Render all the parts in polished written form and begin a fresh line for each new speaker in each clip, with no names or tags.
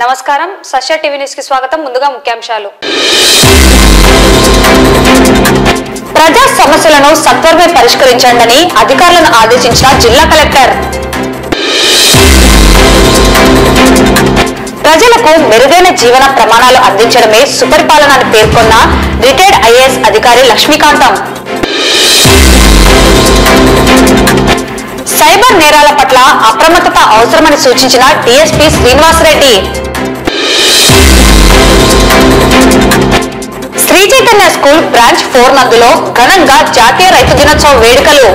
నమస్కారం సశ్య TV news కి స్వాగతం. ముందుగా ముఖ్యాంశాలు. ప్రజా సమస్యలను సత్వరమే పరిష్కరించండి అధికారులను ఆదేశించిన జిల్లా కలెక్టర్. ప్రజలకు మెరుగైన జీవన ప్రమాణాలు అందించడమే సుపరిపాలన అని పేర్కొన్న రిటైర్డ్ ఐఏఎస్ అధికారి లక్ష్మీకాంతం. సైబర్ నేరాల పట్ల అప్రమత్తత అవసరమని సూచించిన DSP Srinivasa Reddy. Sri Chaitanya school branch 4 నందులో ఘనంగా జాతీయ రైతు దినోత్సవ వేడుకలు.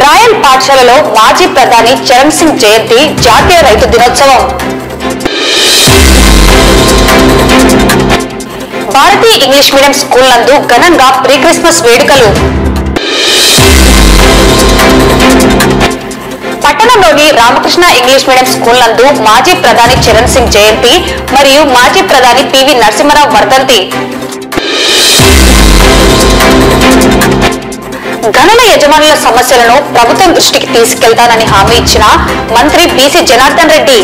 రాయల్ పాఠశాలలో మాజీ ప్రధాని చరణ్ సింగ్ జయంతి జాతీయ రైతు దినోత్సవం. భారతీయ ఇంగ్లీష్ మీడియం స్కూల్ నందు ఘనంగా ప్రీ క్రిస్మస్ వేడుకలు. పట్టణంలోని రామకృష్ణ ఇంగ్లీష్ మీడియం స్కూల్ నందు మాజీ ప్రధాని చరణ్ సింగ్ జయంతి మరియు మాజీ ప్రధాని పివి నరసింహరావు వర్ధంతి. గనుల యజమానుల సమస్యలను ప్రభుత్వం దృష్టికి తీసుకెళ్తానని హామీ ఇచ్చిన మంత్రి బీసీ జనార్దన్ రెడ్డి.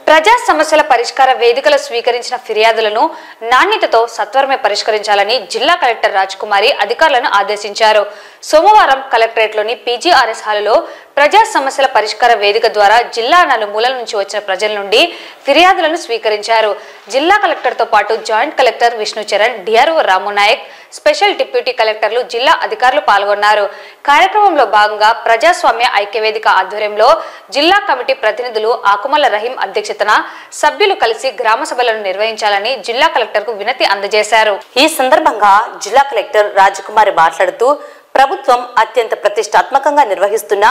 ప్రజా సమస్యల పరిష్కార వేదికలు స్వీకరించిన ఫిర్యాదులను నాణ్యతతో సత్వరమే పరిష్కరించాలని జిల్లా కలెక్టర్ రాజకుమారి అధికారులను ఆదేశించారు. సోమవారం కలెక్టరేట్లోని పీజీఆర్ఎస్ హాలులో ప్రజా సమస్యల పరిష్కార వేదిక ద్వారా జిల్లా నలుమూలల నుంచి వచ్చిన ప్రజల నుండి ఫిర్యాదులను స్వీకరించారు. జిల్లా కలెక్టర్తో పాటు joint collector Vishnu Charan, DRO Ramu Nayak, special deputy కలెక్టర్లు, జిల్లా అధికారులు పాల్గొన్నారు. కార్యక్రమంలో భాగంగా ప్రజాస్వామ్య ఐక్యవేదిక ఆధ్వర్యంలో జిల్లా కమిటీ ప్రతినిధులు ఆకుమల్ల రహీం అధ్యక్షతన సభ్యులు కలిసి గ్రామ సభలను నిర్వహించాలని జిల్లా కలెక్టర్ కు వినతి అందజేశారు. ఈ సందర్భంగా జిల్లా కలెక్టర్ రాజకుమారి మాట్లాడుతూ ప్రభుత్వం అత్యంత ప్రతిష్టాత్మకంగా నిర్వహిస్తున్న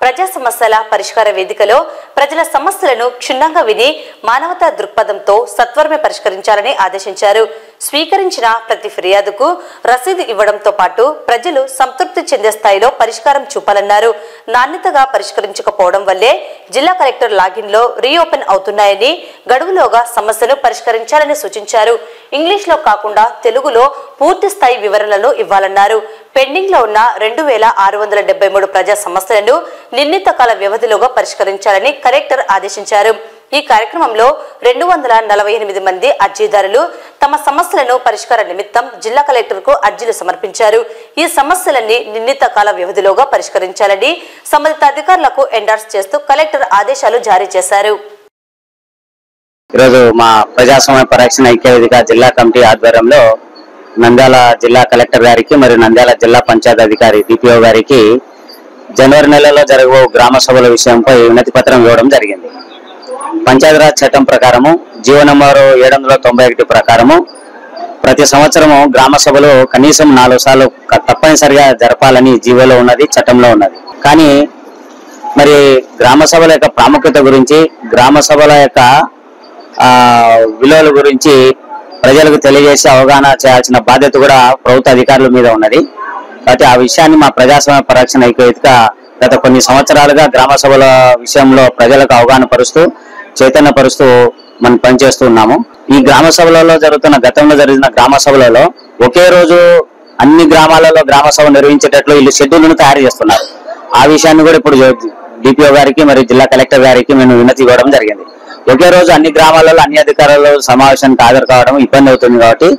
ప్రజా సమస్యల పరిష్కార వేదికలో ప్రజల సమస్యలను క్షుణ్ణంగా విని మానవతా దృక్పథంతో సత్వరమే పరిష్కరించాలని ఆదేశించారు. స్వీకరించిన ప్రతి ఫిర్యాదుకు రసీదు ఇవ్వడంతో పాటు ప్రజలు సంతృప్తి చెందే స్థాయిలో పరిష్కారం చూపాలన్నారు. నాణ్యతగా పరిష్కరించకపోవడం వల్లే జిల్లా కలెక్టర్ లాగిన్ లో రీఓపెన్ అవుతున్నాయని, గడువులోగా సమస్యను పరిష్కరించాలని సూచించారు. ఇంగ్లీష్ లో కాకుండా తెలుగులో పూర్తి స్థాయి వివరణలు ఇవ్వాలన్నారు. పెండింగ్ లో ఉన్న 2673 ప్రజా సమస్యలను నిర్ణీత కాల వ్యవధిలోగా పరిష్కరించాలని కలెక్టర్ ఆదేశించారు. ఈ కార్యక్రమంలో 248 మంది అర్జీదారులు తమ సమస్యలను పరిష్కార నిమిత్తం జిల్లా కలెక్టర్ కు అర్జీలు సమర్పించారు. ఈ సమస్యలన్నీ నిర్ణీత కాల వ్యవధిలోగా పరిష్కరించాలని సంబంధిత అధికారులకు ఎండార్స్ చేస్తూ కలెక్టర్ ఆదేశాలు జారీ చేశారు.
ఈరోజు మా ప్రజాస్వామ్య పరిరక్షణ ఐక్యవేదిక జిల్లా కమిటీ ఆధ్వర్యంలో నంద్యాల జిల్లా కలెక్టర్ గారికి మరియు నంద్యాల జిల్లా పంచాయతీ అధికారి డిపిఓ గారికి జనవరి నెలలో జరగబో గ్రామ సభల విషయంపై వినతి పత్రం ఇవ్వడం జరిగింది. పంచాయతీరాజ్ చట్టం ప్రకారము జీవో నంబరు 791 ప్రకారము ప్రతి సంవత్సరము గ్రామ సభలు కనీసం 4 సార్లు తప్పనిసరిగా జరపాలని జీవోలో ఉన్నది, చట్టంలో ఉన్నది. కానీ మరి గ్రామ సభల యొక్క ప్రాముఖ్యత గురించి, గ్రామ సభల యొక్క విలువల గురించి ప్రజలకు తెలియజేసి అవగాహన చేయాల్సిన బాధ్యత కూడా ప్రభుత్వ అధికారుల మీద ఉన్నది. కాబట్టి ఆ విషయాన్ని మా ప్రజాస్వామ్య పరిరక్షణ ఐక్యవేదిక గత కొన్ని సంవత్సరాలుగా గ్రామ సభల విషయంలో ప్రజలకు అవగాహన పరుస్తూ, చైతన్యపరుస్తూ మనం పనిచేస్తూ ఉన్నాము. ఈ గ్రామ సభలలో గతంలో జరిగిన గ్రామ సభలలో ఒకే రోజు అన్ని గ్రామాలలో గ్రామ సభ నిర్వహించేటట్లు వీళ్ళు షెడ్యూల్ను తయారు చేస్తున్నారు. ఆ విషయాన్ని కూడా ఇప్పుడు డిపిఓ గారికి మరియు జిల్లా కలెక్టర్ గారికి మేము వినతి ఇవ్వడం జరిగింది. ఒకే రోజు అన్ని గ్రామాలలో అన్ని అధికారులు సమావేశానికి హాజరు కావడం ఇబ్బంది అవుతుంది. కాబట్టి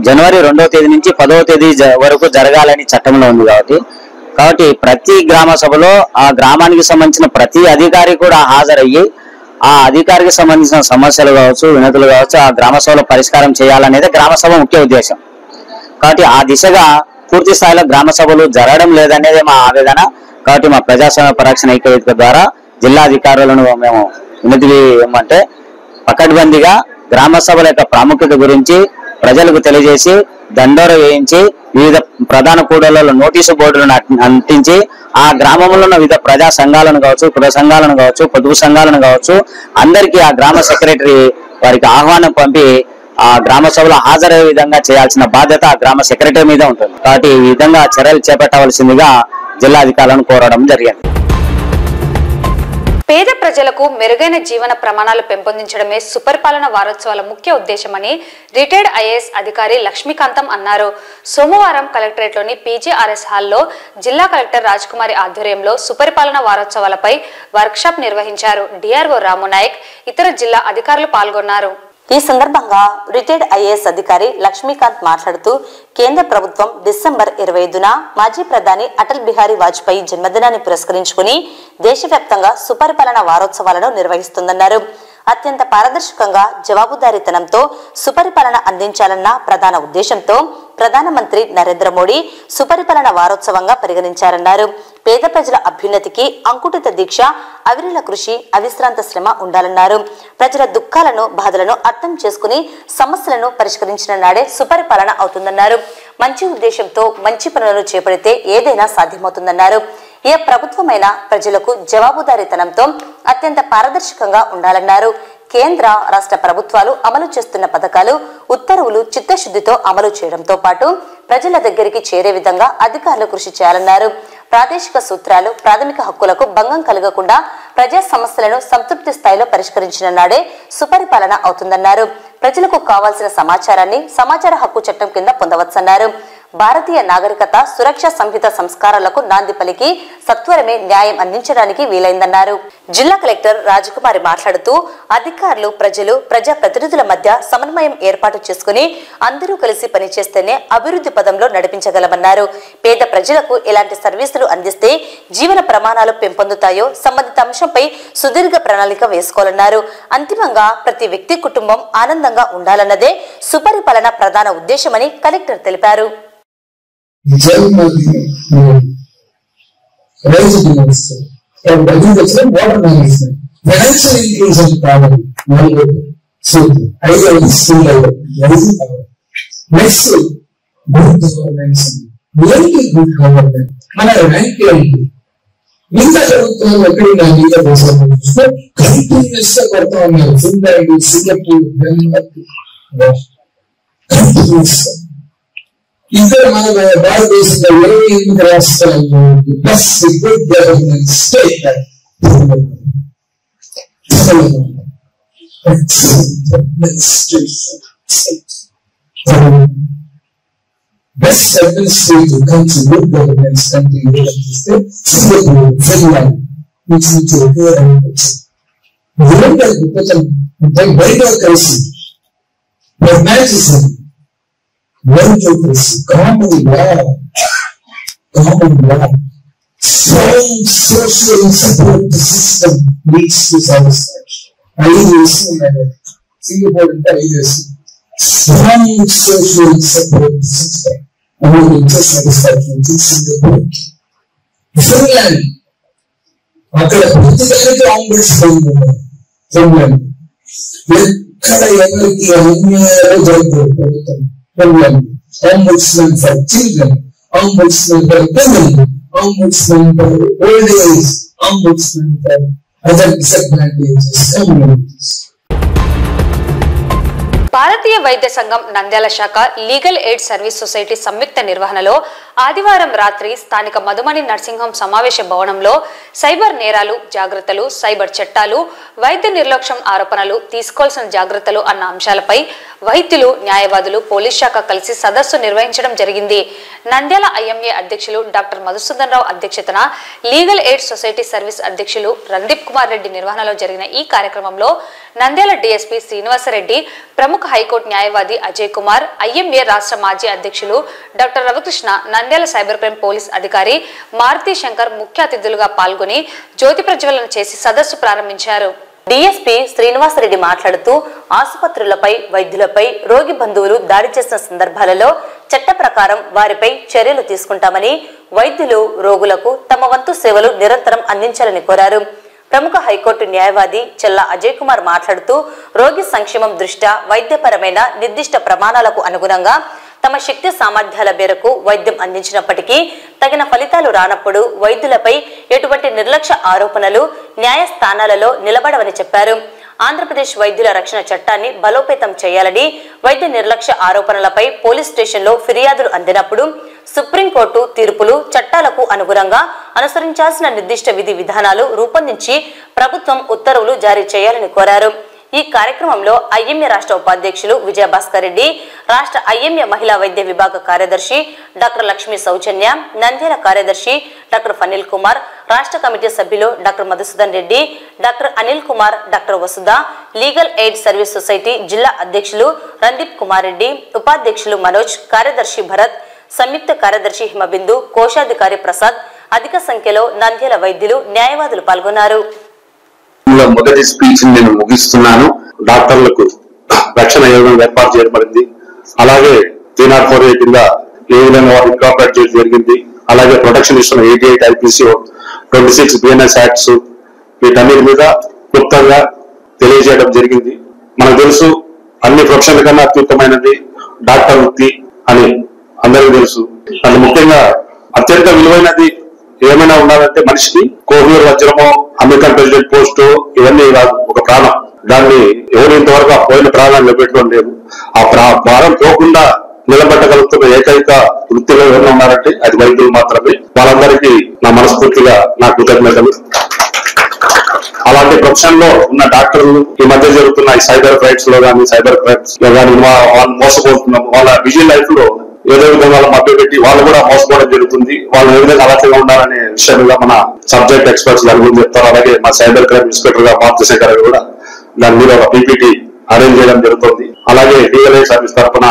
జనవరి 2వ తేదీ నుంచి 10వ తేదీ వరకు జరగాలని చట్టంలో ఉంది. కాబట్టి ప్రతి గ్రామ సభలో ఆ గ్రామానికి సంబంధించిన ప్రతి అధికారి కూడా హాజరయ్యి ఆ అధికారికి సంబంధించిన సమస్యలు కావచ్చు, వినతులు కావచ్చు, ఆ గ్రామ సభలో పరిష్కారం చేయాలనేది గ్రామ సభ ముఖ్య ఉద్దేశం. కాబట్టి ఆ దిశగా పూర్తి స్థాయిలో గ్రామ సభలు జరగడం లేదనేది మా ఆవేదన. కాబట్టి మా ప్రజాస్వామ్య పరిరక్షణ ఐక్యవేదిక ద్వారా జిల్లా అధికారులను మేము వినతి ఏమంటే పకడ్బందీగా గ్రామ సభల యొక్క ప్రాముఖ్యత గురించి ప్రజలకు తెలియజేసి దండోర వేయించి వివిధ ప్రధాన కూడళ్లలో నోటీసు బోర్డులను అంటించి ఆ గ్రామంలో ఉన్న వివిధ ప్రజా సంఘాలను కావచ్చు, కుల సంఘాలను కావచ్చు, పొదుపు సంఘాలను కావచ్చు, అందరికీ ఆ గ్రామ సెక్రటరీ వారికి ఆహ్వానం పంపి ఆ గ్రామ సభలో హాజరయ్యే విధంగా చేయాల్సిన బాధ్యత ఆ గ్రామ సెక్రటరీ మీద ఉంటుంది. కాబట్టి ఈ విధంగా చర్యలు చేపట్టవలసిందిగా జిల్లా అధికారులను కోరడం జరిగింది.
పేద ప్రజలకు మెరుగైన జీవన ప్రమాణాలు పెంపొందించడమే సుపరిపాలన వారోత్సవాల ముఖ్య ఉద్దేశమని రిటైర్డ్ ఐఏఎస్ అధికారి లక్ష్మీకాంతం అన్నారు. సోమవారం కలెక్టరేట్లోని పీజీఆర్ఎస్ హాల్లో జిల్లా కలెక్టర్ రాజ్కుమారి ఆధ్వర్యంలో సుపరిపాలన వారోత్సవాలపై వర్క్షాప్ నిర్వహించారు. డిఆర్ఓ రామునాయక్, ఇతర జిల్లా అధికారులు పాల్గొన్నారు.
ఈ సందర్భంగా రిటైర్డ్ ఐఏఎస్ అధికారి లక్ష్మీకాంత్ మాట్లాడుతూ కేంద్ర ప్రభుత్వం డిసెంబర్ 25న మాజీ ప్రధాని అటల్ బిహారీ వాజ్పేయి జన్మదినాన్ని పురస్కరించుకుని దేశవ్యాప్తంగా సుపరిపాలన వారోత్సవాలను నిర్వహిస్తుందన్నారు. అత్యంత పారదర్శకంగా జవాబుదారీతనంతో సుపరిపాలన అందించాలన్న ప్రధాన ఉద్దేశంతో ప్రధానమంత్రి నరేంద్ర మోడీ సుపరిపాలన వారోత్సవంగా పరిగణించారన్నారు. పేద ప్రజల అభ్యున్నతికి అంకుటిత దీక్ష, అవిరళ కృషి, అవిశ్రాంత శ్రమ ఉండాలన్నారు. ప్రజల దుఃఖాలను, బాధలను అర్థం చేసుకుని సమస్యలను పరిష్కరించిన నాడే సుపరిపాలన అవుతుందన్నారు. మంచి ఉద్దేశంతో మంచి పనులను చేపడితే ఏదైనా సాధ్యమవుతుందన్నారు. ఏ ప్రభుత్వమైనా ప్రజలకు జవాబుదారీతనంతో అత్యంత పారదర్శకంగా ఉండాలన్నారు. కేంద్ర, రాష్ట్ర ప్రభుత్వాలు అమలు చేస్తున్న పథకాలు, ఉత్తర్వులు చిత్తశుద్ధితో అమలు చేయడంతో పాటు ప్రజల దగ్గరికి చేరే విధంగా అధికారులు కృషి చేయాలన్నారు. ప్రాదేశిక సూత్రాలు, ప్రాథమిక హక్కులకు భంగం కలగకుండా ప్రజా సమస్యలను సంతృప్తి స్థాయిలో పరిష్కరించిన నాడే సుపరిపాలన అవుతుందన్నారు. ప్రజలకు కావాల్సిన సమాచారాన్ని సమాచార హక్కు చట్టం కింద పొందవచ్చన్నారు. భారతీయ నాగరికత సురక్ష సంహిత సంస్కారాలకు నాంది పలికి సత్వరమే న్యాయం అందించడానికి వీలైందన్నారు. జిల్లా కలెక్టర్ రాజకుమారి మాట్లాడుతూ అధికారులు, ప్రజలు, ప్రజా ప్రతినిధుల మధ్య సమన్వయం ఏర్పాటు చేసుకుని అందరూ కలిసి పనిచేస్తేనే అభివృద్ధి పదంలో నడిపించగలమన్నారు. పేద ప్రజలకు ఎలాంటి సర్వీసులు అందిస్తే జీవన ప్రమాణాలు పెంపొందుతాయో సంబంధిత అంశంపై సుదీర్ఘ ప్రణాళిక వేసుకోవాలన్నారు. అంతిమంగా ప్రతి వ్యక్తి, కుటుంబం ఆనందంగా ఉండాలన్నదే సుపరిపాలన ప్రధాన ఉద్దేశమని కలెక్టర్ తెలిపారు.
Financial inclusion power, so idea is still rising power. Next, good governance, really good governance. Mana rank ఏంటి? మిగతా ప్రభుత్వాలు ఎక్కడైనా మిగతా దేశాలు చూస్తే కంటిన్యూస్ గా కొడతా ఉన్నారు. ఫిన్లాండ్, సింగపూర్, డెన్మార్క్, కంటిన్యూస్ ఇక్కడ మన భారతదేశంలో 28 రాష్ట్రాల్లో plus good governance state best administrative country, good governance country, Singapore, Finland, which we take care of. Democracy, pragmatism, meritocracy, common law, strong social support system leads to satisfaction. Singapore strong social support system among satisfaction in Singapore. Finland, అక్కడ ప్రతిదానికి ఆంబుడ్స్మన్ ఉన్నారు. Finland ఎక్కడ ఎవరికి అన్యాయాలు జరుగుతుంది ప్రభుత్వం. Finland ombudsman for children, ombudsman for women, ombudsman for old age, ombudsman for other disadvantages communities.
భారతీయ వైద్య సంఘం నంద్యాల శాఖ లీగల్ ఎయిడ్ సర్వీస్ సొసైటీ సంయుక్త నిర్వహణలో ఆదివారం రాత్రి స్థానిక మధుమణి నర్సింగ్ హోం సమావేశ భవనంలో సైబర్ నేరాలు, జాగ్రత్తలు, సైబర్ చట్టాలు, వైద్య నిర్లక్ష్యం ఆరోపణలు, తీసుకోవాల్సిన జాగ్రత్తలు అన్న అంశాలపై వైద్యులు, న్యాయవాదులు, పోలీస్ శాఖ కలిసి సదస్సు నిర్వహించడం జరిగింది. నంద్యాల ఐఎంఏ అధ్యక్షులు డాక్టర్ మధుసూదన్ రావు అధ్యక్షతన లీగల్ ఎయిడ్ సొసైటీ సర్వీస్ అధ్యక్షులు రందీప్ కుమార్ రెడ్డి నిర్వహణలో జరిగిన ఈ కార్యక్రమంలో నంద్యాల డీఎస్పీ శ్రీనివాసరెడ్డి, ప్రముఖ హైకోర్టు న్యాయవాది అజయ్ కుమార్, ఐఎంఏ రాష్ట్ర మాజీ అధ్యక్షులు doctor Ravikrishna, Nandyal cyber crime police అధికారి మారుతి శంకర్ ముఖ్య అతిథులుగా పాల్గొని జ్యోతి ప్రజ్వలన చేసి సదస్సు ప్రారంభించారు.
డీఎస్పీ శ్రీనివాసరెడ్డి మాట్లాడుతూ ఆసుపత్రులపై, వైద్యులపై రోగి బంధువులు దాడి చేసిన సందర్భాలలో చట్ట ప్రకారం వారిపై చర్యలు తీసుకుంటామని, వైద్యులు రోగులకు తమ వంతు సేవలు నిరంతరం అందించాలని కోరారు. ప్రముఖ హైకోర్టు న్యాయవాది చెల్లా అజయ్ కుమార్ మాట్లాడుతూ రోగి సంక్షేమం దృష్ట్యా వైద్యపరమైన నిర్దిష్ట ప్రమాణాలకు అనుగుణంగా తమ శక్తి సామర్థ్యాల మేరకు వైద్యం అందించినప్పటికీ తగిన ఫలితాలు రానప్పుడు వైద్యులపై ఎటువంటి నిర్లక్ష్య ఆరోపణలు న్యాయస్థానాలలో నిలబడవని చెప్పారు. ఆంధ్రప్రదేశ్ వైద్యుల రక్షణ చట్టాన్ని బలోపేతం చేయాలని, వైద్య నిర్లక్ష్య ఆరోపణలపై పోలీస్ స్టేషన్లో ఫిర్యాదులు అందినప్పుడు సుప్రీంకోర్టు తీర్పులు, చట్టాలకు అనుగుణంగా అనుసరించాల్సిన నిర్దిష్ట విధి విధానాలు రూపొందించి ప్రభుత్వం ఉత్తర్వులు జారీ చేయాలని కోరారు. ఈ కార్యక్రమంలో ఐఎంఏ రాష్ట్ర ఉపాధ్యక్షులు విజయభాస్కర్ రెడ్డి, రాష్ట్ర ఐఎంఏ మహిళా వైద్య విభాగ కార్యదర్శి డాక్టర్ లక్ష్మీ సౌజన్య, నంద్యాల కార్యదర్శి డాక్టర్ ఫనిల్ కుమార్, రాష్ట్ర కమిటీ సభ్యులు doctor Madhusudan Reddy, doctor Anil Kumar, doctor Vasudha, legal aid service society జిల్లా అధ్యక్షులు రందీప్ కుమార్ రెడ్డి, ఉపాధ్యక్షులు మనోజ్, కార్యదర్శి భరత్, సంయుక్త కార్యదర్శి హిమబిందు, కోశాధికారి ప్రసాద్, అధిక సంఖ్యలో నంద్యాల వైద్యులు, న్యాయవాదులు పాల్గొన్నారు.
మొదటి స్పీచ్ నేను ముగిస్తున్నాను. డాక్టర్లకు రక్షణ యోగం ఏర్పాటు చేయబడింది. అలాగే 304A కింద ఏ విధంగా వారు ఇంకాపరేట్ చేయడం జరిగింది. అలాగే ప్రొటెక్షన్ ఇస్తున్న 88 IPC 26 BNS యాక్ట్స్ వీటన్నిటి మీద క్లుప్తంగా తెలియజేయడం జరిగింది. మనకు తెలుసు అన్ని ప్రొఫెషన్ల కన్నా అత్యుత్తమైనది డాక్టర్ వృత్తి అని అందరికీ తెలుసు. అది ముఖ్యంగా అత్యంత విలువైనది ఏమైనా ఉండాలంటే మనిషికి కోవిడ్ వజ్రమో, అమెరికన్ ప్రెసిడెంట్ పోస్టు ఇవన్నీ కాదు, ఒక ప్రాణం. దాన్ని ఎవరు ఇంతవరకు ఆ పోయిన ప్రాణాన్ని నిలబెట్టడం లేదు. ఆ భారం పోకుండా నిలబెట్టగలుగుతున్న ఏకైక వృత్తిలో ఎవరైనా ఉన్నారంటే అది వైద్యులు మాత్రమే. వాళ్ళందరికీ నా మనస్ఫూర్తిగా నా కృతజ్ఞతలు. అలాంటి ప్రొఫెషన్ లో ఉన్న డాక్టర్లు ఈ మధ్య జరుగుతున్న ఈ సైబర్ క్రైమ్స్ లో కానీ సైబర్ క్రైమ్స్ లో కానీ వాళ్ళు మోసపోతున్నాం. వాళ్ళ బిజీ లైఫ్ లో ఏదో విధంగా వాళ్ళు మభ్య పెట్టి వాళ్ళు కూడా మోసపోవడం జరుగుతుంది. వాళ్ళు ఏ విధంగా అలర్ట్గా ఉండాలనే విషయంగా మన సబ్జెక్ట్ ఎక్స్పర్ట్స్ దాని గురించి చెప్తారు. అలాగే మా సైబర్ క్రైమ్ ఇన్స్పెక్టర్ గా పార్థశేఖర్ గారు కూడా దాని మీద ఒక PPT అరేంజ్ చేయడం జరుగుతుంది. అలాగే లీగల్ ఎయిడ్ సర్వీస్ తరఫున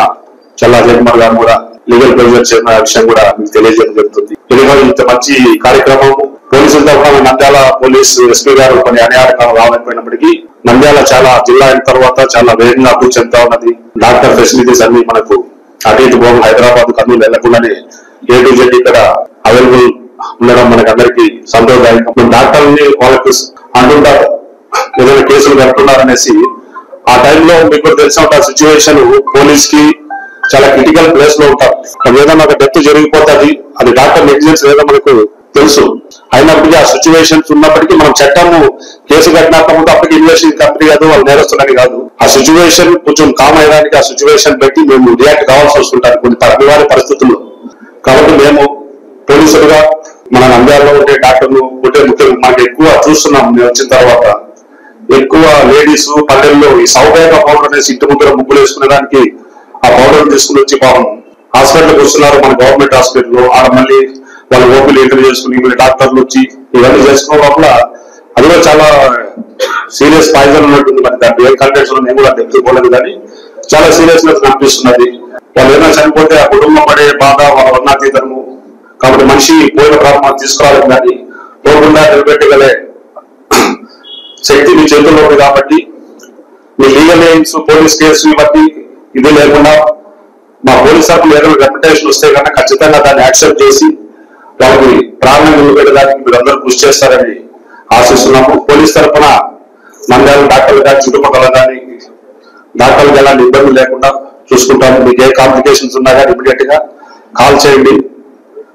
చల్లా జయకుమార్ గారు కూడా లీగల్ ప్రొవిజన్ చేసిన విషయం కూడా మీకు తెలియజేయడం జరుగుతుంది. ఈరోజు ఇంత మంచి కార్యక్రమం పోలీసుల తరఫున నంద్యాల పోలీస్ SP గారు కొన్ని అన్యాయకాలు రాలేకపోయినప్పటికీ నంద్యాల చాలా జిల్లా అయిన తర్వాత చాలా వేగంగా అభివృద్ధి చెందుతా ఉన్నది. డాక్టర్ ఫెసిలిటీస్ అన్ని మనకు అటు ఇటు పోవడం, హైదరాబాద్ కర్నూలు వెళ్లకుండానే A to Z ఇక్కడ అవైలబుల్ ఉండడం మనకు అందరికీ సంతోషదాయకం. డాక్టర్ని వాళ్ళకి అంటుంటారు ఏదైనా కేసులు కడుతున్నారనేసి. ఆ టైంలో మీకు తెలిసిన సిచ్యువేషన్ పోలీస్ కి చాలా క్రిటికల్ ప్లేస్ లో ఉంటారు. ఏదైనా ఒక డెత్ జరిగిపోతుంది, అది డాక్టర్ నెగ్లిజెన్స్ ఏదో మనకు తెలుసు. అయినప్పటికీ ఆ సిచ్యువేషన్స్ ఉన్నప్పటికీ మనం చట్టము కేసు కట్టినప్పుడు అప్పటికి ఇన్వెస్టిగేషన్ కంపెనీ కాదు, వాళ్ళు నేరస్తులని కాదు. ఆ సిచ్యువేషన్ కొంచెం కామ్ అయ్యడానికి ఆ సిచ్యువేషన్ బట్టి మేము రియాక్ట్ కావాల్సి వస్తుంటారు కొన్ని అనివార్య పరిస్థితుల్లో. కాబట్టి మేము పోలీసులుగా మన నంద్యాలలో ఉండే డాక్టర్లు ఉంటే ముఖ్యంగా మనకి ఎక్కువ చూస్తున్నాం. మేము వచ్చిన తర్వాత ఎక్కువ లేడీస్ పల్లెల్లో ఈ సౌకర్య పౌడర్ అనేసి ఇంటి ముందర ముగ్గులు వేసుకునేదానికి ఆ పౌడర్ తీసుకుని వచ్చి పాపం హాస్పిటల్కి వస్తున్నారు. మన గవర్నమెంట్ హాస్పిటల్లో ఆడ మళ్ళీ వాళ్ళు ఓపీలు ఎంటర్ చేసుకుని మళ్ళీ డాక్టర్లు వచ్చి ఇవన్నీ చేసుకున్న లోపల అది కూడా చాలా సీరియస్ పాయిజన్ ఉన్నట్టుంది. మరి దాంట్లో ఏం కంటెంట్స్ నేను కూడా తెలుసుకోలేదు, కానీ చాలా సీరియస్నెస్ కనిపిస్తున్నది. వాళ్ళు ఏదైనా చనిపోతే ఆ కుటుంబం పడే బాధ వాళ్ళ వర్ణాతీతము. కాబట్టి మనిషి పోయిన ప్రారంభం తీసుకురాలేదు, కానీ పోకుండా నిలబెట్టగలే శక్తి మీ చేతుల్లో ఉంది. కాబట్టి మీ లీగల్ ఎయిడ్స్ పోలీస్ కేసు ఇవన్నీ ఇది లేకుండా మా పోలీస్ తరఫున ఏదైనా రెప్యుటేషన్ వస్తే కన్నా ఖచ్చితంగా దాన్ని యాక్సెప్ట్ చేసి వాళ్ళకి ప్రాణం నిలబెట్టడానికి మీరు అందరూ కృషి చేస్తారని ఆశిస్తున్నాము. పోలీస్ తరఫున నంద్యాల డాక్టర్లు కానీ చుట్టుపక్కల కానీ డాక్టర్లకు ఎలాంటి ఇబ్బంది లేకుండా చూసుకుంటాము. మీకు ఏ కాంప్లికేషన్స్ ఉన్నా కానీ ఇమీడియట్ గా కాల్ చేయండి.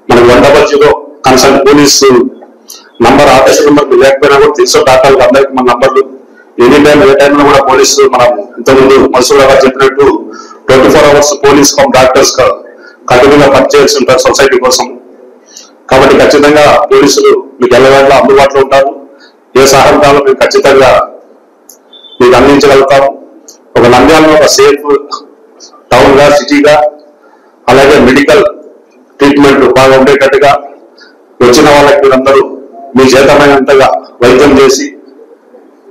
మనకి 100 consult police number office number లేకపోయినా కూడా తెలుసు డాక్టర్లకు అందరికీ మన నంబర్లు. ఎనీ టైం ఏ టైంలో కూడా పోలీసు మనం ఇంతకుముందు మసూల్ గారు చెప్పినట్టు 24 hours పోలీస్ డాక్టర్స్ కంటిన్యూగా పనిచేయాల్సి ఉంటారు సొసైటీ కోసం. కాబట్టి ఖచ్చితంగా పోలీసులు మీకు ఎల్లవేళ అందుబాటులో ఉంటారు. ఏ సహాయం కావాలో మేము ఖచ్చితంగా మీకు అందించగలుగుతాము. ఒక నంద్యాలలో ఒక సేఫ్ టౌన్ గా సిటీగా అలాగే మెడికల్ ట్రీట్మెంట్ బాగా ఉండేటట్టుగా వచ్చిన వాళ్ళకి మీరందరూ మీ చేతమైనంతగా వైద్యం చేసి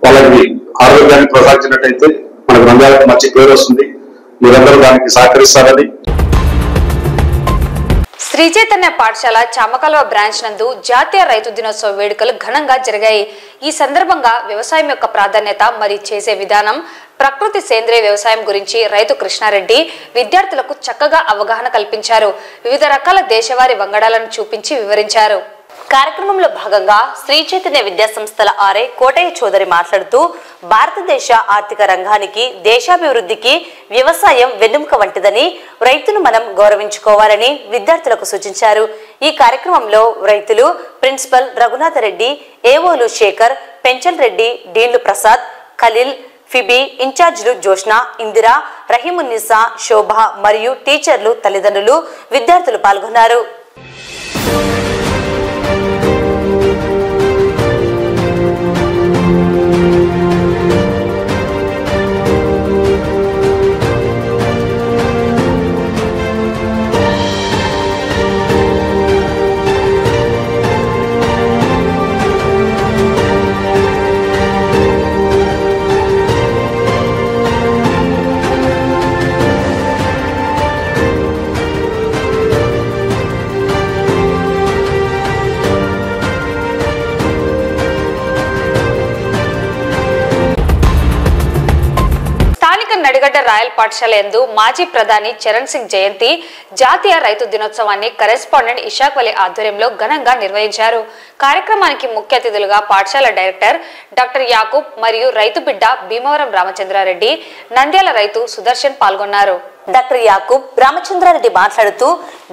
వాళ్ళకి ఆరోగ్యాన్ని ప్రోత్సహించినట్టయితే మనకు నంద్యాలకు మంచి పేరు వస్తుంది. మీరందరూ దానికి సహకరిస్తారని.
శ్రీ చైతన్య పాఠశాల చామకాలువ బ్రాంచ్ నందు జాతీయ రైతు దినోత్సవ వేడుకలు ఘనంగా జరిగాయి. ఈ సందర్భంగా వ్యవసాయం యొక్క ప్రాధాన్యత మరియు చేసే విధానం, ప్రకృతి సేంద్రియ వ్యవసాయం గురించి రైతు కృష్ణారెడ్డి విద్యార్థులకు చక్కగా అవగాహన కల్పించారు. వివిధ రకాల దేశవారీ వంగడాలను చూపించి వివరించారు.
కార్యక్రమంలో భాగంగా శ్రీ చైతన్య విద్యా సంస్థల ఆర్ఐ కోటయ్య చౌదరి మాట్లాడుతూ భారతదేశ ఆర్థిక రంగానికి, దేశాభివృద్ధికి వ్యవసాయం వెన్నెముక వంటిదని, రైతును మనం గౌరవించుకోవాలని విద్యార్థులకు సూచించారు. ఈ కార్యక్రమంలో రైతులు ప్రిన్సిపల్ రఘునాథరెడ్డి, ఏవోలు శేఖర్, పెంచల్ రెడ్డి, డీన్లు ప్రసాద్, ఖలీల్, ఫిబి, ఇన్ఛార్జీలు జోష్న, ఇందిరా, రహీమున్నిసా, శోభ మరియు టీచర్లు, తల్లిదండ్రులు, విద్యార్థులు పాల్గొన్నారు.
రాయల్ పాఠశాల యందు మాజీ ప్రధాని చరణ్ సింగ్ జయంతి జాతీయ రైతు దినోత్సవాన్ని కరెస్పాండెంట్ ఇషాక్ వలి ఆధ్వర్యంలో ఘనంగా నిర్వహించారు. కార్యక్రమానికి ముఖ్య అతిథులుగా పాఠశాల డైరెక్టర్ డాక్టర్ యాకూబ్ మరియు రైతు బిడ్డ భీమవరం రామచంద్రారెడ్డి, నంద్యాల రైతు సుదర్శన్ పాల్గొన్నారు.
డాక్టర్ యాకూబ్ రామచంద్రారెడ్డి మాట్లాడుతూ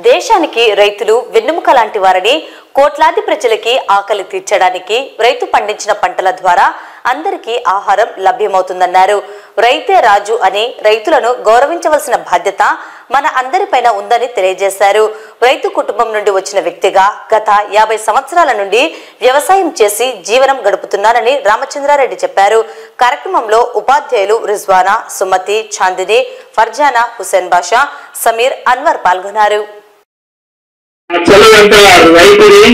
దేశానికి రైతులు వెన్నెముక లాంటి వారని, కోట్లాది ప్రజలకి ఆకలి తీర్చడానికి రైతు పండించిన పంటల ద్వారా అందరికీ ఆహారం లభ్యమవుతుందన్నారు. రైతే రాజు అని రైతులను గౌరవించవలసిన బాధ్యత మన అందరిపైన ఉందని తెలియజేశారు. రైతు కుటుంబం నుండి వచ్చిన వ్యక్తిగా గత 50 సంవత్సరాల నుండి వ్యవసాయం చేసి జీవనం గడుపుతున్నానని రామచంద్రారెడ్డి చెప్పారు. కార్యక్రమంలో ఉపాధ్యాయులు రిజ్వానా, సుమతి, చాందిని, ఫర్జానా, హుసేన్ బాషా, సమీర్, అన్వర్ పాల్గొన్నారు.
రైతుని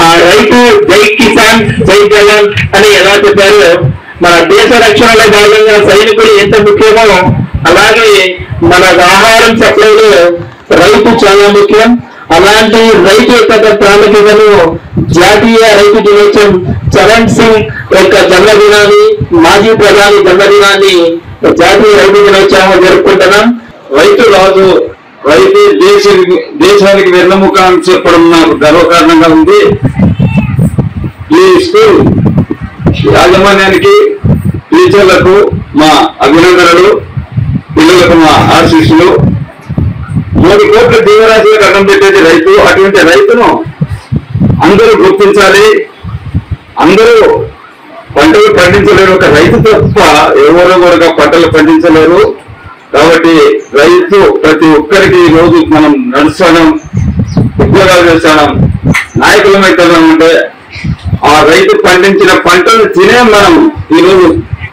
ఆ రైతు జై కిసాన్ జై జవాన్ అని ఎలా చెప్పారు. మన దేశ రక్షణలో భాగంగా సైనికులు ఎంత ముఖ్యమో అలాగే మన ఆహారం సప్లైలో రైతు చాలా ముఖ్యం. అలాంటి రైతు యొక్క ప్రాముఖ్యతను జాతీయ రైతు దినోత్సవం చరణ్ సింగ్ యొక్క జన్మదినాన్ని, మాజీ ప్రధాని జన్మదినాన్ని జాతీయ రైతు దినోత్సవం జరుపుకుంటున్నాం. రైతు రాజు, రైతు దేశానికి వెన్నెముక అని చెప్పడం నాకు గర్వకారణంగా ఉంది. ఈ స్కూల్ యాజమాన్యానికి, టీచర్లకు మా అభినందనలు, పిల్లలకు మా ఆశీస్సులు. 3 కోట్ల జీవరాశులకు అన్నం పెట్టేది రైతు. అటువంటి రైతును అందరూ గుర్తించాలి. అందరూ పంటలు పండించలేరు, ఒక రైతు తప్ప ఎవరో కూడా పంటలు పండించలేరు. కాబట్టి రైతు ప్రతి ఒక్కరికి ఈ రోజు మనం నడుస్తాం, ఉద్యోగాలు చేస్తాం, నాయకులమైతున్నాం అంటే ఆ రైతు పండించిన పంటలు తినే మనం ఈ రోజు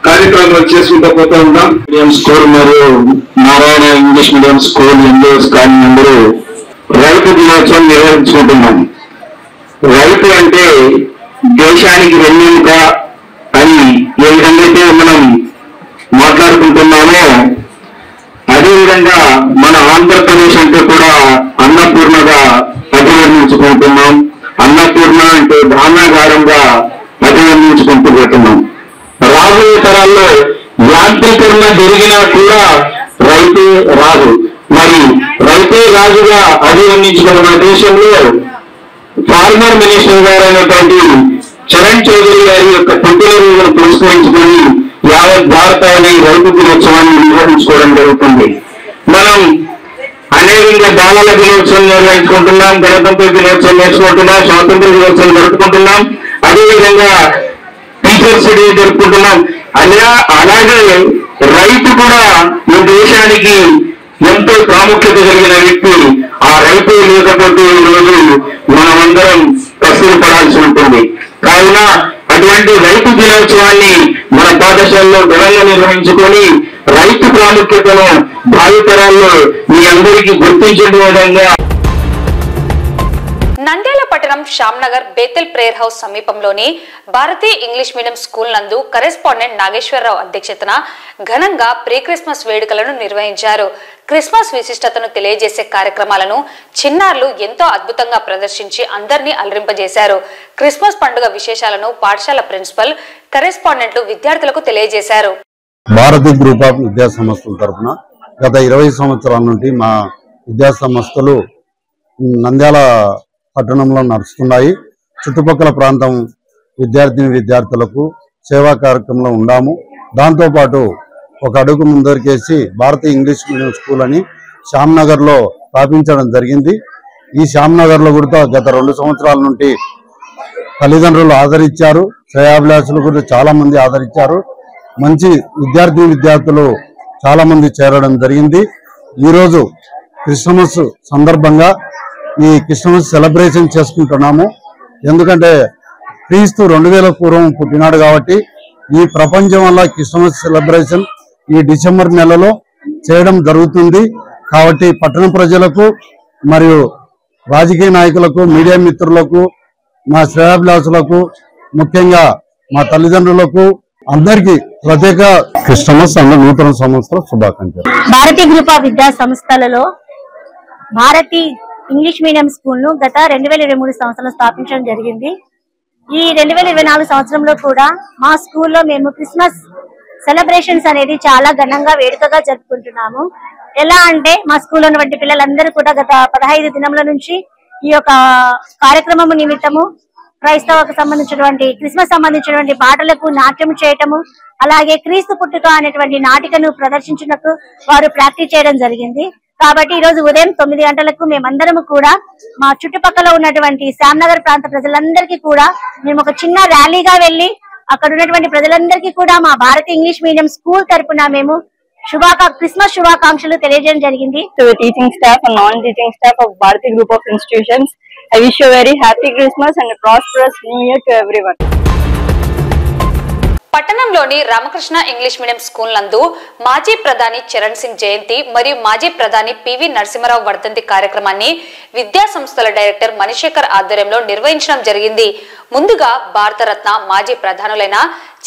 కార్యక్రమాలు చేసుకుంటూ పోతూ ఉన్నాం. మీడియం స్కూల్ మరియు Narayana English medium school MBS కానీ అందరూ రైతు దినోత్సవం నిర్వహించుకుంటున్నాం. రైతు అంటే దేశానికి వెన్నెముక అని ఏ విధంగా మనం మాట్లాడుకుంటున్నామో అదేవిధంగా మన ఆంధ్రప్రదేశ్ అంటే కూడా అన్నపూర్ణగా అభివర్ణించుకుంటున్నాం. అన్నపూర్ణ అంటే ధాన్యాగారంగా అభివర్ణించుకుంటూ పోతున్నాం. రాబోయే తరాల్లో యాంత్రీకరణ జరిగినా కూడా రైతే రాజు. మరి రైతే రాజుగా అభివర్ణించుకున్న మన దేశంలో ఫార్మర్ మినిస్టర్ గారు అయినటువంటి చరణ్ చౌదరి గారి యొక్క పుట్టినరోజును పురస్కరించుకొని యావత్ భారతాన్ని రైతు దినోత్సవాన్ని నిర్వహించుకోవడం జరుగుతుంది. మనం అనేక బాలల దినోత్సవం నిర్వహించుకుంటున్నాం, గణతంత్ర దినోత్సవం నేర్చుకుంటున్నాం, స్వాతంత్ర దినోత్సవం జరుపుకుంటున్నాం, అదేవిధంగా టీచర్స్ డే జరుపుకుంటున్నాం. అలాగే రైతు కూడా ఈ దేశానికి ఎంతో ప్రాముఖ్యత కలిగిన వ్యక్తి. ఆ రైతు లేకపోతే ఈ రోజు మనమందరం కష్టం పడాల్సి ఉంటుంది. కావున అటువంటి రైతు దినోత్సవాన్ని మన పాఠశాలలో ఘనంగా నిర్వహించుకొని రైతు ప్రాముఖ్యతను భావితరాల్లో మీ అందరికీ గుర్తించే విధంగా
నంద్యాల పట్టణం శ్యామ్నగర్ బేతెల్ ప్రేయర్ హౌస్ సమీపంలోని భారతీయ ఇంగ్లీష్ మీడియం స్కూల్ నందు కరెస్పాండెంట్ నాగేశ్వరరావు అధ్యక్షతన ఘనంగా ప్రీ క్రిస్మస్ వేడుకలను నిర్వహించారు. క్రిస్మస్ విశిష్టతను తెలియజేసే కార్యక్రమాలను చిన్నారులు ఎంతో అద్భుతంగా ప్రదర్శించి అందరినీ అలరింపజేశారు. క్రిస్మస్ పండుగ విశేషాలను పాఠశాల ప్రిన్సిపల్, కరెస్పాండెంట్లు విద్యార్థులకు తెలియజేశారు.
భారతీ గ్రూప్ ఆఫ్ విద్యా సంస్థల తరఫున గత 20 సంవత్సరాల నుండి మా విద్యా సంస్థలు నంద్యాల పట్టణంలో నడుస్తున్నాయి. చుట్టుపక్కల ప్రాంతం విద్యార్థులకు సేవా కార్యక్రమంలో ఉన్నాము. దాంతోపాటు ఒక అడుగు ముందరికేసి భారతీయ ఇంగ్లీష్ మీడియం స్కూల్ అని శ్యామ్నగర్లో స్థాపించడం జరిగింది. ఈ శ్యామ్నగర్లో కూడా గత 2 సంవత్సరాల నుండి తల్లిదండ్రులు ఆదరించారు, శ్రేయాభిలాషులు కూడా చాలా మంది ఆదరించారు. మంచి విద్యార్థులు చాలా మంది చేరడం జరిగింది. ఈరోజు క్రిస్మస్ సందర్భంగా ఈ క్రిస్మస్ సెలబ్రేషన్ చేసుకుంటున్నాము. ఎందుకంటే క్రీస్తు 2000 పూర్వం పుట్టినాడు కాబట్టి ఈ ప్రపంచం వల్ల క్రిస్మస్ సెలబ్రేషన్ ఈ డిసెంబర్ నెలలో చేయడం జరుగుతుంది. కాబట్టి పట్టణ ప్రజలకు మరియు రాజకీయ నాయకులకు, మీడియా మిత్రులకు, మా శ్రేయాభిలాషులకు, ముఖ్యంగా మా తల్లిదండ్రులకు అందరికీ ప్రత్యేక క్రిస్మస్ అన్న నూతన సంవత్సర శుభాకాంక్షలు.
భారతీయ గ్రూప్ ఆఫ్ విద్యా సంస్థలలో భారతీ ఇంగ్లీష్ మీడియం స్కూల్ ను గత 2023 సంవత్సరంలో స్థాపించడం జరిగింది. ఈ 2024 సంవత్సరంలో కూడా మా స్కూల్లో మేము క్రిస్మస్ సెలబ్రేషన్స్ అనేది చాలా ఘనంగా వేడుకగా జరుపుకుంటున్నాము. ఎలా అంటే మా స్కూల్లో ఉన్నటువంటి పిల్లలందరూ కూడా గత 15 దినముల నుంచి ఈ యొక్క కార్యక్రమం నిమిత్తము క్రైస్తవకు సంబంధించినటువంటి క్రిస్మస్ సంబంధించినటువంటి పాటలకు నాట్యం చేయటము, అలాగే క్రీస్తు పుట్టుక అనేటువంటి నాటికను ప్రదర్శించినట్టు వారు ప్రాక్టీస్ చేయడం జరిగింది. కాబట్టి ఈ రోజు ఉదయం 9 గంటలకు మేమందరము కూడా మా చుట్టుపక్కల ఉన్నటువంటి శ్యామ్నగర్ ప్రాంత ప్రజలందరికీ కూడా మేము ఒక చిన్న ర్యాలీగా వెళ్లి అక్కడ ఉన్నటువంటి ప్రజలందరికీ కూడా మా భారత ఇంగ్లీష్ మీడియం స్కూల్ తరపున మేము క్రిస్మస్ శుభాకాంక్షలు తెలియజేయడం జరిగింది.
To the teaching staff and non-teaching staff of Bharati Group of Institutions, I wish you a very happy Christmas and a prosperous New Year to everyone.
పట్టణంలోని రామకృష్ణ ఇంగ్లీష్ మీడియం స్కూల్ నందు మాజీ ప్రధాని చరణ్ సింగ్ జయంతి మరియు మాజీ ప్రధాని పివి నరసింహారావు వర్ధంతి కార్యక్రమాన్ని విద్యా సంస్థల డైరెక్టర్ మణిశేఖర్ ఆధ్వర్యంలో నిర్వహించడం జరిగింది. ముందుగా భారతరత్న మాజీ ప్రధానులైన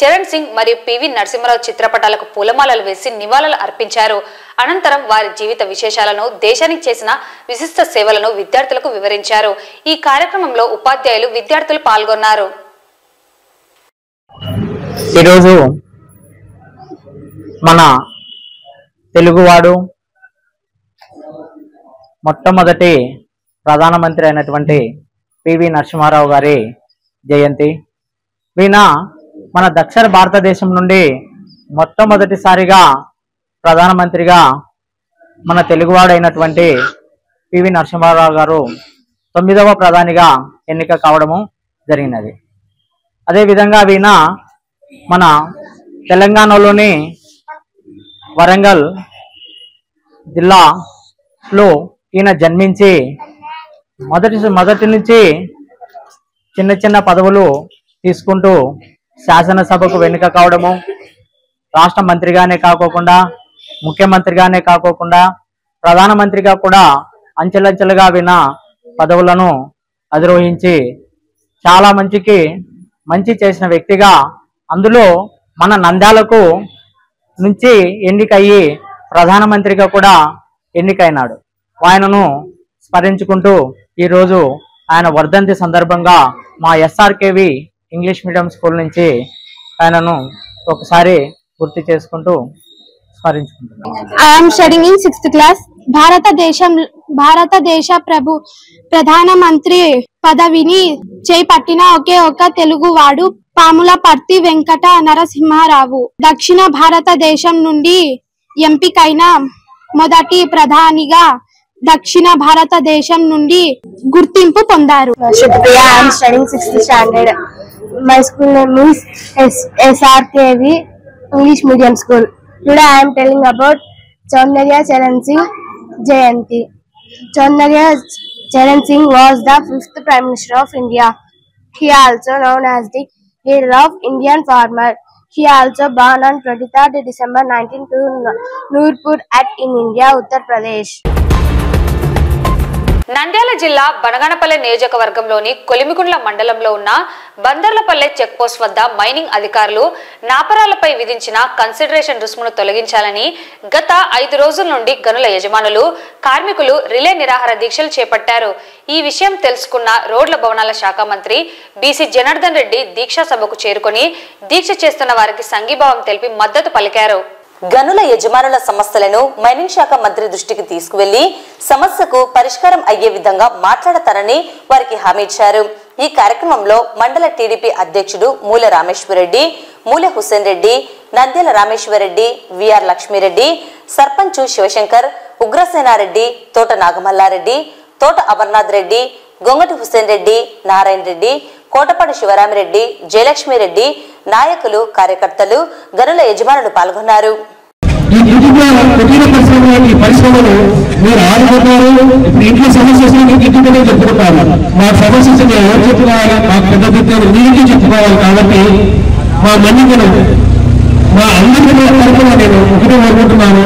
చరణ్ సింగ్ మరియు పివి నరసింహారావు చిత్రపటాలకు పూలమాలలు వేసి నివాళులు అర్పించారు. అనంతరం వారి జీవిత విశేషాలను, దేశానికి చేసిన విశిష్ట సేవలను విద్యార్థులకు వివరించారు. ఈ కార్యక్రమంలో ఉపాధ్యాయులు, విద్యార్థులు పాల్గొన్నారు.
ఈరోజు మన తెలుగువాడు మొట్టమొదటి ప్రధానమంత్రి అయినటువంటి పివి నరసింహారావు గారి జయంతి. ఈయన మన దక్షిణ భారతదేశం నుండి మొట్టమొదటిసారిగా ప్రధానమంత్రిగా మన తెలుగువాడు అయినటువంటి పివి నరసింహారావు గారు 9వ ప్రధానిగా ఎన్నిక కావడము జరిగినది. అదేవిధంగా ఈయన మన తెలంగాణలోని వరంగల్ జిల్లాలో ఈయన జన్మించి మొదటి నుంచి చిన్న చిన్న పదవులు తీసుకుంటూ శాసనసభకు ఎన్నిక కావడము, రాష్ట్ర మంత్రిగానే కాకోకుండా, ముఖ్యమంత్రిగానే కాకోకుండా ప్రధానమంత్రిగా కూడా అంచెలంచెలుగా ఈయన పదవులను అధిరోహించి చాలా మంచి చేసిన వ్యక్తిగా, అందులో మన నంద్యాలకు నుంచి ఎన్నికయ్యి ప్రధానమంత్రిగా కూడా ఎన్నికైనాడు. ఆయనను స్మరించుకుంటూ ఈరోజు ఆయన వర్ధంతి సందర్భంగా మా ఎస్ఆర్కేవి ఇంగ్లీష్ మీడియం స్కూల్ నుంచి ఆయనను ఒకసారి గుర్తు చేసుకుంటూ స్మరించుకుంటున్నాం.
I'm studying in 6th class. భారతదేశ ప్రధానమంత్రి పదవిని చేపట్టిన ఒకే ఒక తెలుగువాడు పాములపర్తి వెంకట నరసింహారావు. దక్షిణ భారతదేశం నుండి ఎంపికైన మొదటి ప్రధానిగా దక్షిణ భారతదేశం నుండి గుర్తింపు పొందారు.
I'm studying 6th standard. My school name is SRKV English Medium School. Today I am telling about Chaunarya Charan Singh Jayanti. Chaunarya Charan Singh was the 5th Prime Minister of India. He also known as the leader of Indian farmer. He also born on 23rd December 1902 Nurpur in India, Uttar Pradesh.
Nandyal జిల్లా బనగానపల్లె నియోజకవర్గంలోని కొలిమిగుండ్ల మండలంలో ఉన్న Bandarlapalle check post వద్ద mining అధికారులు నాపరాలపై విధించిన consideration రుసుమును తొలగించాలని గత 5 రోజుల నుండి గనుల యజమానులు, కార్మికులు రిలే నిరాహార దీక్షలు చేపట్టారు. ఈ విషయం తెలుసుకున్న రోడ్ల భవనాల శాఖ మంత్రి బీసీ జనార్దన్ రెడ్డి దీక్షా సభకు చేరుకొని దీక్ష చేస్తున్న వారికి సంఘీభావం తెలిపి మద్దతు పలికారు.
గనుల యజమానుల సమస్యలను మైనింగ్ శాఖ మంత్రి దృష్టికి తీసుకువెళ్లి సమస్యకు పరిష్కారం అయ్యే విధంగా మాట్లాడతారని వారికి హామీ ఇచ్చారు. ఈ కార్యక్రమంలో మండల టీడీపీ అధ్యక్షుడు మూల రామేశ్వరరెడ్డి, మూల హుసేన్ రెడ్డి, నంద్యాల రామేశ్వరరెడ్డి, విఆర్ లక్ష్మీరెడ్డి, సర్పంచ్ శివశంకర్, ఉగ్రసేనారెడ్డి, తోట నాగమల్లారెడ్డి, తోట అమర్నాథ్ రెడ్డి, గొంగటి హుసేన్ రెడ్డి, నారాయణ రెడ్డి, కోటపాటి శివరామిరెడ్డి, జయలక్ష్మీరెడ్డి, నాయకులు, కార్యకర్తలు, గనుల యజమానులు పాల్గొన్నారు.
పరిశ్రమలు మీరు ఆడుకుంటారు. ఇప్పుడు ఇంట్లో సమస్యలు మీకు ఇంటిలోనే చెప్పుకుంటారు. మా సమస్యలు ఎవరు చెప్పుకోవాలి, మాకు పెద్ద పెద్ద నీటికి చెప్పుకోవాలి. కాబట్టి మా మన్నికను మా అందరికీ తరఫున నేను ఒకటే కోరుకుంటున్నాను.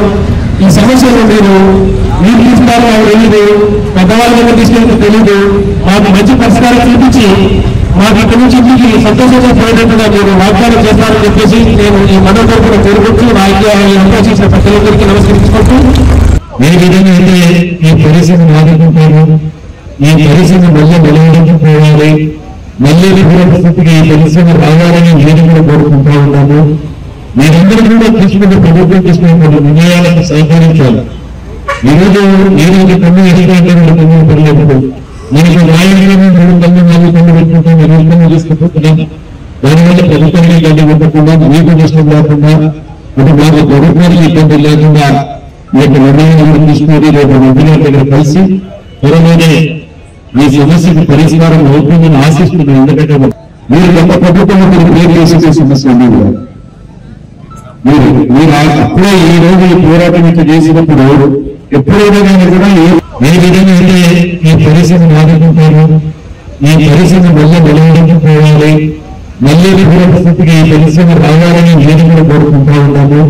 ఈ సమస్యలు మీరు తీసుకున్నారు, మాకు తెలియదు, పెద్దవాళ్ళ దగ్గర తీసుకెళ్తే తెలియదు. మాకు మంచి పరిష్కారం చూపించి మాకు ఇక్కడి నుంచి ఇంటికి సంతోషంగా పోయేటట్టుగా మీరు వాగ్దానం చేస్తారని చెప్పేసి నేను ఈ మండల తరఫున కోరుకుంటూ అవకాశించిన ప్రజలందరికీ నమస్కరించుకుంటూ, ఏ విధంగా అయితే ఈ పరిస్థితిని ఆదుకుంటారు, ఈ పరిస్థితిని మళ్ళీ నిలబడించుకోవాలి, మళ్ళీ పరిస్థితికి ఈ పరిశ్రమ రావాలని నేను కూడా కోరుకుంటూ ఉన్నాము. మీరందరూ కూడా తీసుకున్న ప్రభుత్వం తీసుకున్న నిర్ణయాలకు సహకరించాలి. ఈరోజు ఏదైతే పన్ను ఎదుగుతుంటే పన్నులు పెరిగినప్పుడు మనకి న్యాయంగా 3 పన్ను 4 పన్ను పెట్టుకుంటాం, 20 పన్ను తీసుకుంటున్నాం. దానివల్ల ప్రభుత్వానికి ఇబ్బంది ఉండకుండా, మీకు నష్టం లేకుండా, అంటే మాకు ప్రభుత్వానికి ఇబ్బంది లేకుండా మీ యొక్క నిర్ణయాలు తీసుకుని రేపు మంత్రుల దగ్గర కలిసి త్వరలోనే ఈ సమస్యకు పరిష్కారం అవుతుందని ఆశిస్తున్నాం. ఎందుకంటే మీరు గత ప్రభుత్వంలో మీరు క్లియర్ చేసే సమస్య ఉండేది కాదు. మీరు అప్పుడే ఈ రోజు ఈ పోరాటం ఇట్లా చేసినప్పుడు ఎప్పుడైనా కానీ కూడా ఏ విధంగా అయితే ఈ పరిశ్రమను ఆదుకుంటారు, ఈ పరిశ్రమ మళ్ళీ నిలబడుకోవాలి, మళ్ళీ పూర్వస్థితికి ఈ పరిశ్రమ రావాలని నేను కూడా కోరుకుంటా ఉన్నాము.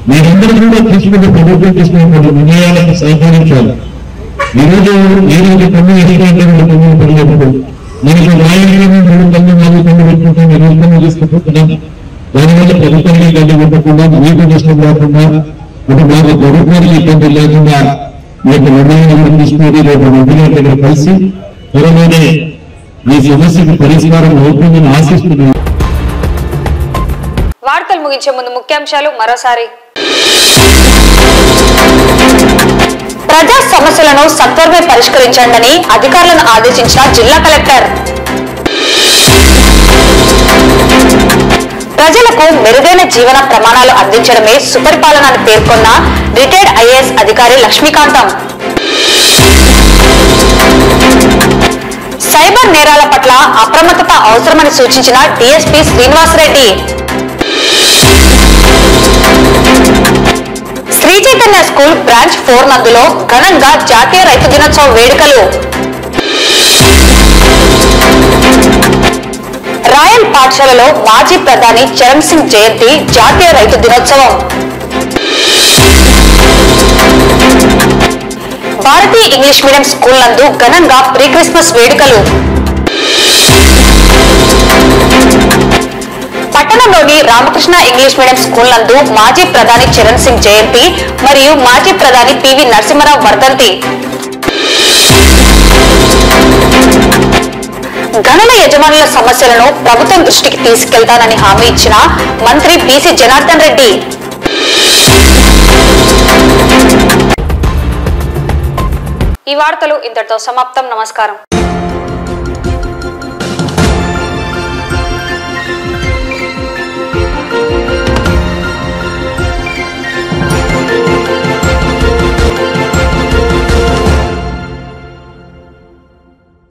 మీరందరూ కూడా తీసుకున్న ప్రభుత్వం తీసుకున్న నిర్ణయాలకు సహకరించాలి. ఈరోజు ఏదైతే పన్ను ఎదుగుతుంటే పన్నులు పెరిగినప్పుడు మనకి న్యాయంగా 3 పన్ను 4 పన్ను పెట్టుకుంటాం, 20 పన్ను తీసుకుంటున్నాం. దానివల్ల ప్రభుత్వానికి ఇబ్బంది ఉండకుండా, మీకు నష్టం లేకుండా, అంటే మాకు ప్రభుత్వానికి ఇబ్బంది లేకుండా మీ యొక్క నిర్ణయాలు తీసుకుని రేపు మంత్రుల దగ్గర కలిసి త్వరలోనే ఈ సమస్యకు పరిష్కారం అవుతుందని ఆశిస్తున్నాను.
వార్తలు ముగించే ముందు ముఖ్యాంశాలు మరోసారి. ప్రజా సమస్యలను సత్వరమే పరిష్కరించండి అధికారులను ఆదేశించిన జిల్లా కలెక్టర్. ప్రజలకు మెరుగైన జీవన ప్రమాణాలు అందించడమే సుపరిపాలన అని పేర్కొన్న రిటైర్డ్ ఐఏఎస్ అధికారి లక్ష్మీకాంతం. సైబర్ నేరాల పట్ల అప్రమత్తత అవసరమని సూచించిన DSP Srinivasa Reddy. Sri Chaitanya school branch 4 నందులో ఘనంగా జాతీయ రైతు దినోత్సవ వేడుకలు. రాయల్ పాఠశాలలో మాజీ ప్రధాని చరణ్ సింగ్ జయంతి జాతీయ రైతు దినోత్సవం. భారతీయ ఇంగ్లీష్ మీడియం స్కూల్ నందు ఘనంగా ప్రీ క్రిస్మస్ వేడుకలు. పట్టణంలోని రామకృష్ణ ఇంగ్లీష్ మీడియం స్కూల్ నందు మాజీ ప్రధాని చరణ్ సింగ్ జయంతి మరియు మాజీ ప్రధాని పివి నరసింహరావు వర్ధంతి. గనుల యజమానుల సమస్యలను ప్రభుత్వం దృష్టికి తీసుకెళ్తానని హామీ ఇచ్చిన మంత్రి బీసీ జనార్దన్ రెడ్డి. ఈ వార్తలు ఇంతటితో సమాప్తం. నమస్కారం.